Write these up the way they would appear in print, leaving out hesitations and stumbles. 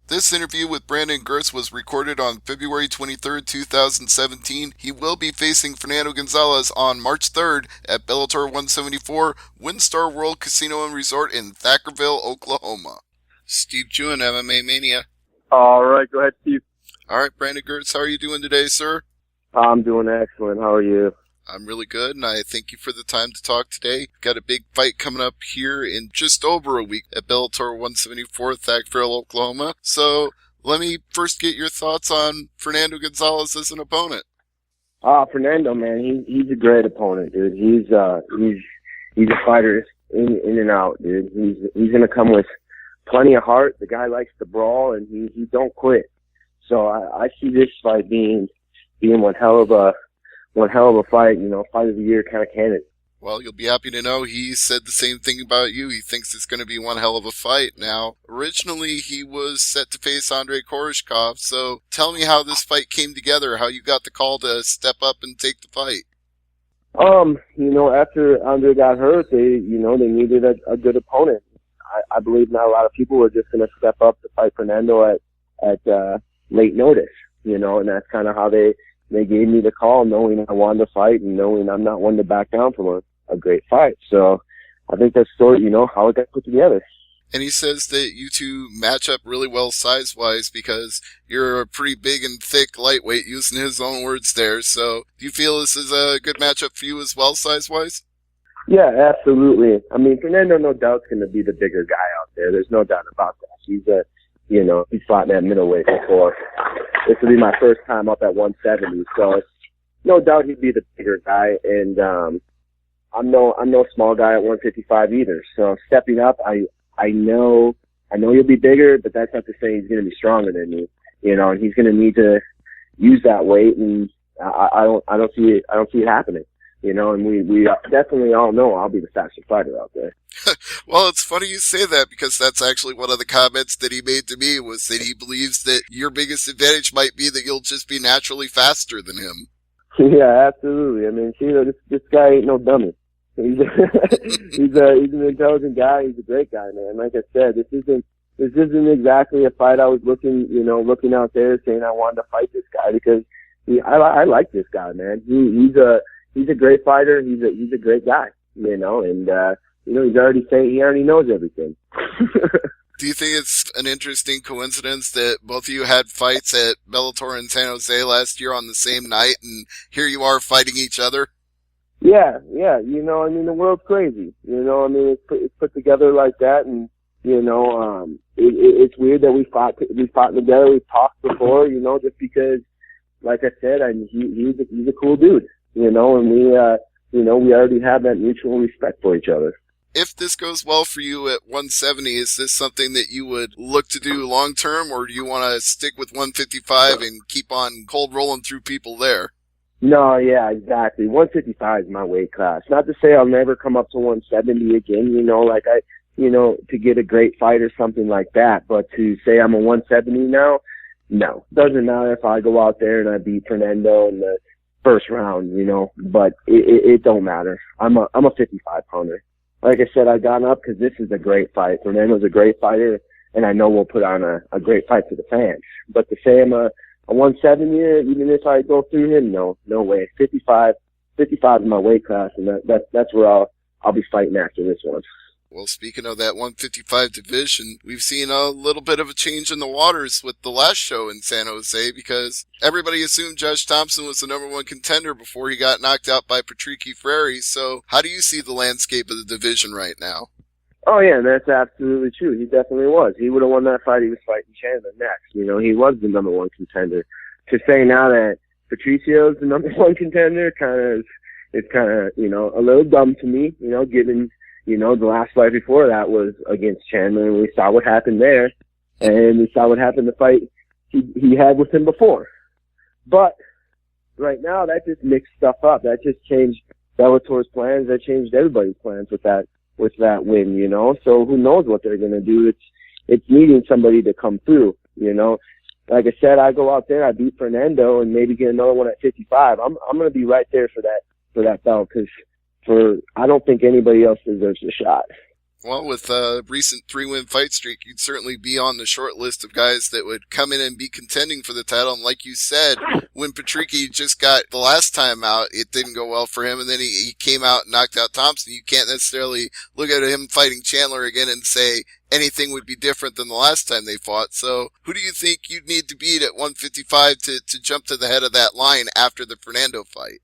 This interview with Brandon Girtz was recorded on February 23rd, 2017. He will be facing Fernando Gonzalez on March 3rd at Bellator 174, WinStar World Casino and Resort in Thackerville, Oklahoma. Steve Jewin, MMA Mania. All right, go ahead, Steve. All right, Brandon Girtz, how are you doing today, sir? I'm doing excellent. How are you? I'm really good, and I thank you for the time to talk today. Got a big fight coming up here in just over a week at Bellator 174, Thackerville, Oklahoma. So let me first get your thoughts on Fernando Gonzalez as an opponent. Fernando, man, he's a great opponent, dude. He's a fighter in and out, dude. He's gonna come with plenty of heart. The guy likes to brawl, and he don't quit. So I see this fight being one hell of a fight, fight of the year kind of candidate. Well, you'll be happy to know he said the same thing about you. He thinks it's going to be one hell of a fight. Now, originally he was set to face Andrei Koreshkov, so tell me how this fight came together, how you got the call to step up and take the fight. After Andrei got hurt, they needed a good opponent. I believe not a lot of people were just going to step up to fight Fernando at late notice, and that's kind of how they gave me the call, knowing I wanted to fight and knowing I'm not one to back down from a great fight. So I think that's sort of, how it got put together. And he says that you two match up really well size-wise because you're a pretty big and thick lightweight, using his own words there. So do you feel this is a good matchup for you as well, size-wise? Yeah, absolutely. I mean, Fernando, no doubt, is going to be the bigger guy out there. There's no doubt about that. He's fought in that middleweight before. This will be my first time up at 170, so it's no doubt he'd be the bigger guy. And I'm no small guy at 155 either. So stepping up, I know he'll be bigger, but that's not to say he's going to be stronger than me. And he's going to need to use that weight, and I don't see it happening. And we definitely all know I'll be the faster fighter out there. Well, it's funny you say that because that's actually one of the comments that he made to me, was that he believes that your biggest advantage might be that you'll just be naturally faster than him. Yeah, absolutely. I mean, this guy ain't no dummy. He's an intelligent guy. He's a great guy, man. Like I said, this isn't exactly a fight I was looking out there saying I wanted to fight this guy, because I like this guy, man. He's a great fighter. He's a great guy, and he's he already knows everything. Do you think it's an interesting coincidence that both of you had fights at Bellator in San Jose last year on the same night, and here you are fighting each other? Yeah. The world's crazy. It's put together like that, and it's weird that we fought together. We've talked before, just because, like I said, he's a cool dude. And we already have that mutual respect for each other. If this goes well for you at 170, is this something that you would look to do long term, or do you want to stick with 155 and keep on cold rolling through people there? No, yeah, exactly. 155 is my weight class. Not to say I'll never come up to 170 again, to get a great fight or something like that. But to say I'm a 170 now, no. Doesn't matter if I go out there and I beat Fernando in the first round, but it don't matter. I'm a 55 pounder. Like I said, I got up because this is a great fight. Fernando's a great fighter, and I know we'll put on a great fight for the fans. But to say I'm a 170, even if I go through him, no way. 55 is my weight class, and that's where I'll be fighting after this one. Well, speaking of that 155 division, we've seen a little bit of a change in the waters with the last show in San Jose, because everybody assumed Josh Thompson was the number one contender before he got knocked out by Patricky Freire. So how do you see the landscape of the division right now? Oh, yeah, that's absolutely true. He definitely was. He would have won that fight. He was fighting Chandler next. He was the number one contender. To say now that Patricio's the number one contender it's kind of, a little dumb to me, given the last fight before that was against Chandler, and we saw what happened there, and we saw what happened the fight he had with him before. But right now, that just mixed stuff up. That just changed Bellator's plans. That changed everybody's plans with that win, So who knows what they're going to do? It's needing somebody to come through, Like I said, I go out there, I beat Fernando, and maybe get another one at 55. I'm going to be right there for that belt, because I don't think anybody else deserves a shot. Well, with a recent 3-win fight streak, you'd certainly be on the short list of guys that would come in and be contending for the title. And like you said, when Patricky just got the last time out, it didn't go well for him. And then he came out and knocked out Thompson. You can't necessarily look at him fighting Chandler again and say anything would be different than the last time they fought. So who do you think you'd need to beat at 155 to jump to the head of that line after the Fernando fight?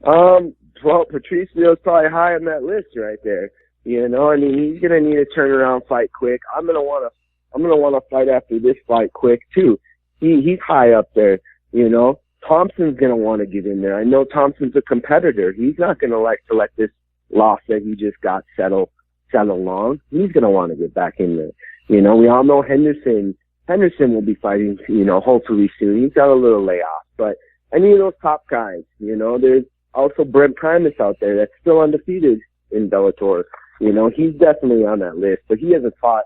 Well, Patricio's probably high on that list right there. You know, I mean, he's gonna need a turnaround fight quick. I'm gonna wanna fight after this fight quick too. He's high up there. You know, Thompson's gonna want to get in there. I know Thompson's a competitor. He's not gonna like to let this loss that he just got settle long. He's gonna want to get back in there. You know, we all know Henderson will be fighting. You know, hopefully soon. He's got a little layoff, but any of those top guys. You know, there's also Brent Primus out there that's still undefeated in Bellator. You know, he's definitely on that list, but he hasn't fought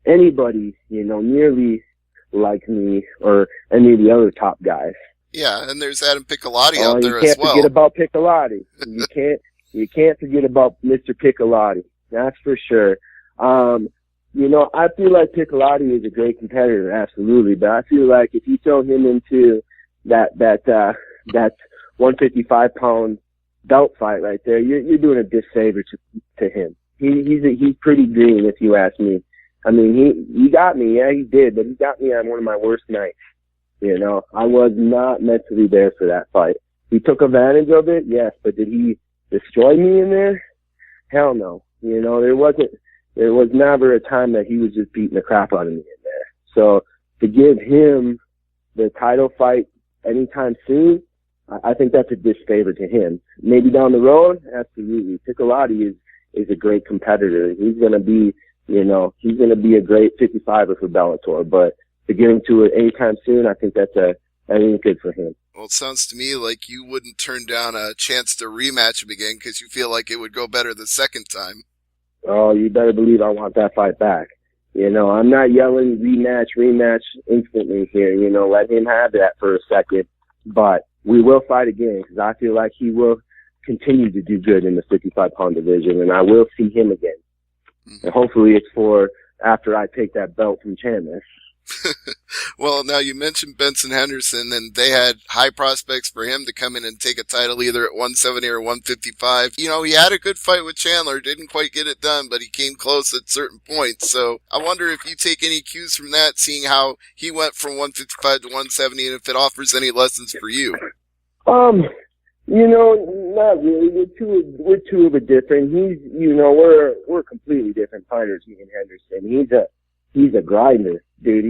anybody, you know, nearly like me or any of the other top guys. Yeah, and there's Adam Piccolotti out there as well. You can't forget about Piccolotti. You can't forget about Mr. Piccolotti. That's for sure. You know, I feel like Piccolotti is a great competitor, absolutely, but I feel like if you throw him into that 155-pound belt fight right there, you're doing a disfavor to him. He's pretty green, if you ask me. I mean, he got me, yeah, he did, but he got me on one of my worst nights. You know, I was not mentally there for that fight. He took advantage of it, yes, but did he destroy me in there? Hell no. You know, there was never a time that he was just beating the crap out of me in there. So to give him the title fight anytime soon, I think that's a disfavor to him. Maybe down the road, absolutely. Piccolotti is a great competitor. He's going to be, you know, he's going to be a great 55er for Bellator. But to get him to it anytime soon, I think that's good for him. Well, it sounds to me like you wouldn't turn down a chance to rematch him again because you feel like it would go better the second time. Oh, you better believe I want that fight back. You know, I'm not yelling rematch instantly here. You know, let him have that for a second. But we will fight again because I feel like he will continue to do good in the 55-pound division, and I will see him again. Mm-hmm. And hopefully it's for after I take that belt from Chandler. Well, now you mentioned Benson Henderson, and they had high prospects for him to come in and take a title either at 170 or 155. You know, he had a good fight with Chandler, didn't quite get it done, but he came close at certain points. So I wonder if you take any cues from that, seeing how he went from 155 to 170, and if it offers any lessons for you. You know, not really. We're two of a different. You know, we're completely different fighters. Me and Henderson. He's a grinder, dude.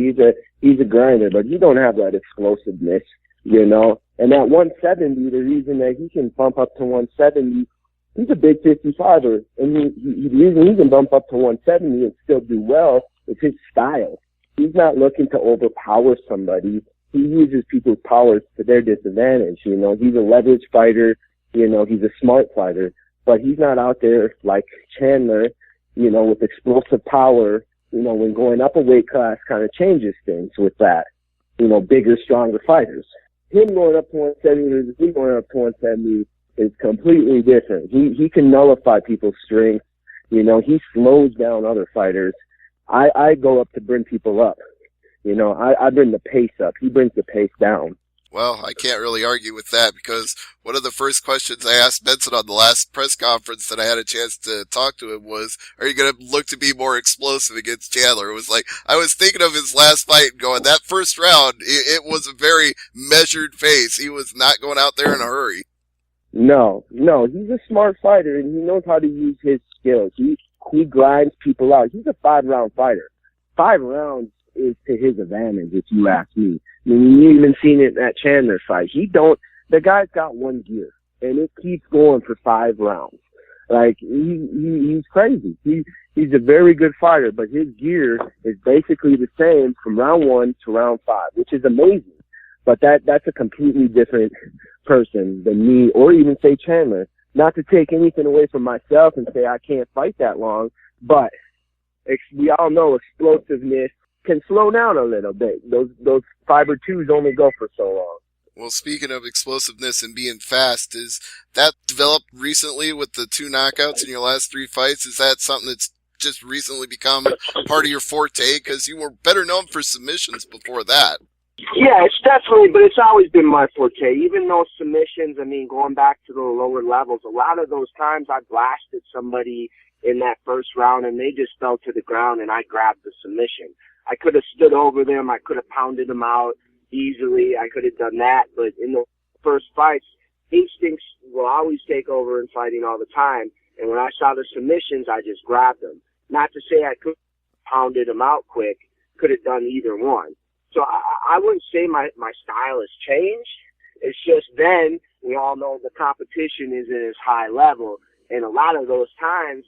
He's a grinder, but he don't have that explosiveness, you know. And at 170, the reason that he can bump up to 170, he's a big 55er, and the reason he can bump up to 170 and still do well is his style. He's not looking to overpower somebody. He uses people's powers to their disadvantage. You know, he's a leverage fighter. You know, he's a smart fighter, but he's not out there like Chandler, you know, with explosive power. You know, when going up a weight class kind of changes things with that, you know, bigger, stronger fighters. Him going up to 170 versus me going up to 170 is completely different. He can nullify people's strength. You know, he slows down other fighters. I go up to bring people up. You know, I bring the pace up. He brings the pace down. Well, I can't really argue with that because one of the first questions I asked Benson on the last press conference that I had a chance to talk to him was, are you going to look to be more explosive against Chandler? It was like, I was thinking of his last fight and going, that first round, it was a very measured pace. He was not going out there in a hurry. No, he's a smart fighter and he knows how to use his skills. He grinds people out. He's a 5-round fighter. 5 rounds is to his advantage, if you ask me. I mean, you even seen it at Chandler fight. The guy's got one gear, and it keeps going for 5 rounds. Like, he's crazy. He's a very good fighter, but his gear is basically the same from round 1 to round 5, which is amazing. But that's a completely different person than me, or even say Chandler. Not to take anything away from myself and say I can't fight that long, but we all know explosiveness can slow down a little bit. Those 5 or 2s only go for so long. Well, speaking of explosiveness and being fast, is that developed recently with the 2 knockouts in your last 3 fights? Is that something that's just recently become part of your forte? Because you were better known for submissions before that. Yeah, it's definitely, but it's always been my forte. Even those submissions, I mean, going back to the lower levels, a lot of those times I blasted somebody in that first round and they just fell to the ground and I grabbed the submission. I could have stood over them. I could have pounded them out easily. I could have done that. But in the first fights, instincts will always take over in fighting all the time. And when I saw the submissions, I just grabbed them. Not to say I could have pounded them out quick. Could have done either one. So I wouldn't say my style has changed. It's just then we all know the competition isn't as high level. And a lot of those times,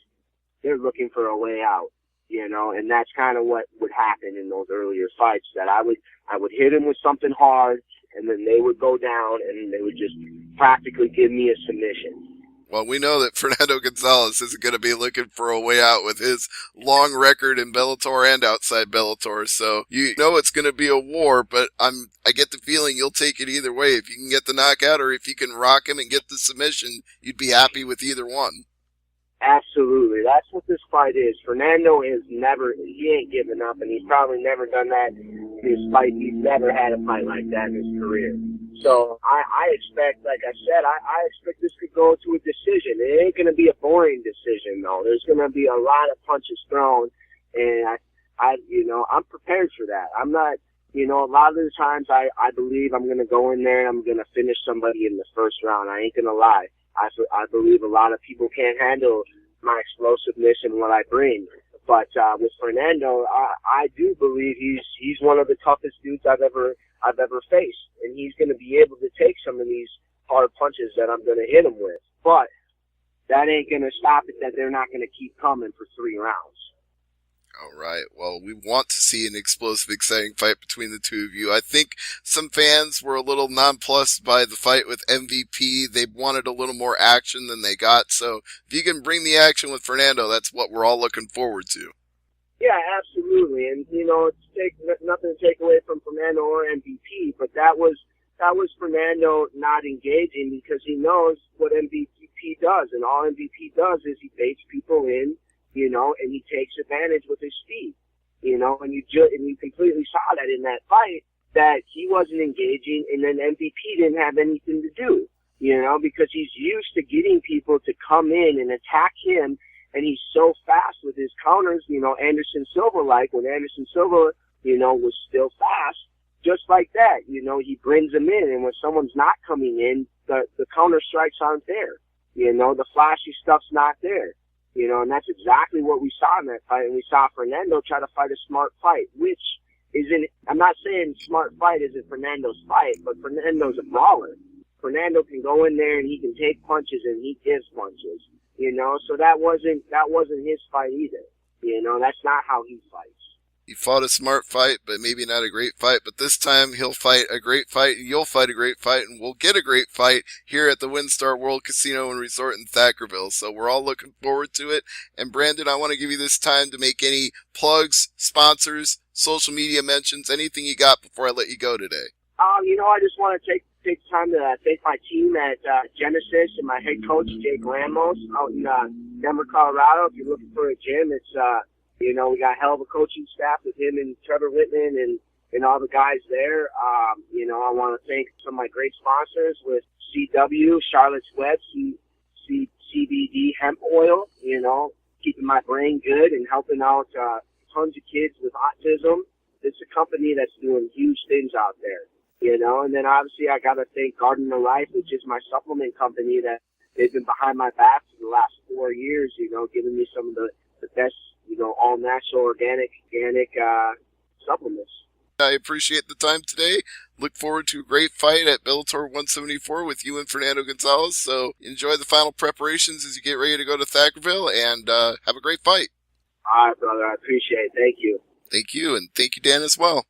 they're looking for a way out, you know, and that's kind of what would happen in those earlier fights, that I would hit them with something hard, and then they would go down, and they would just practically give me a submission. Well, we know that Fernando Gonzalez isn't going to be looking for a way out with his long record in Bellator and outside Bellator. So you know it's going to be a war, but I get the feeling you'll take it either way. If you can get the knockout or if you can rock him and get the submission, you'd be happy with either one. Absolutely. That's what this fight is. Fernando he ain't given up, and he's probably never done that in his fight. He's never had a fight like that in his career. So I expect, like I said, I expect this could go to a decision. It ain't going to be a boring decision, though. There's going to be a lot of punches thrown, and I'm prepared for that. I'm not, a lot of the times I believe I'm going to go in there and I'm going to finish somebody in the first round. I ain't going to lie. I believe a lot of people can't handle my explosiveness and what I bring. But with Fernando, I do believe he's one of the toughest dudes I've ever faced, and he's going to be able to take some of these hard punches that I'm going to hit him with. But that ain't going to stop it that they're not going to keep coming for 3 rounds. All right. Well, we want to see an explosive, exciting fight between the two of you. I think some fans were a little nonplussed by the fight with MVP. They wanted a little more action than they got. So if you can bring the action with Fernando, that's what we're all looking forward to. Yeah, absolutely. And, it's nothing to take away from Fernando or MVP, but that was Fernando not engaging because he knows what MVP does. And all MVP does is he baits people in, and he takes advantage with his speed, and you completely saw that in that fight, that he wasn't engaging, and then MVP didn't have anything to do, because he's used to getting people to come in and attack him, and he's so fast with his counters, Anderson Silva-like, when Anderson Silva, was still fast, just like that, he brings them in, and when someone's not coming in, the counter strikes aren't there, the flashy stuff's not there. And that's exactly what we saw in that fight. And we saw Fernando try to fight a smart fight, which I'm not saying smart fight isn't Fernando's fight, but Fernando's a brawler. Fernando can go in there and he can take punches and he gives punches, so that wasn't his fight either. That's not how he fights. He fought a smart fight, but maybe not a great fight. But this time he'll fight a great fight, and you'll fight a great fight, and we'll get a great fight here at the WinStar World Casino and Resort in Thackerville. So we're all looking forward to it. And Brandon, I want to give you this time to make any plugs, sponsors, social media mentions, anything you got before I let you go today. I just want to take time to thank my team at Genesis and my head coach, Jake Ramos, out in Denver, Colorado. If you're looking for a gym, it's we got a hell of a coaching staff with him and Trevor Whitman and all the guys there. I want to thank some of my great sponsors with CW, Charlotte's Web, CBD hemp oil, keeping my brain good and helping out tons of kids with autism. It's a company that's doing huge things out there, and then obviously I got to thank Garden of Life, which is my supplement company that they've been behind my back for the last 4 years, giving me some of the best, all natural organic supplements. I appreciate the time today. Look forward to a great fight at Bellator 174 with you and Fernando Gonzalez. So enjoy the final preparations as you get ready to go to Thackerville, and have a great fight. All right, brother. I appreciate it. Thank you. Thank you, and thank you, Dan, as well.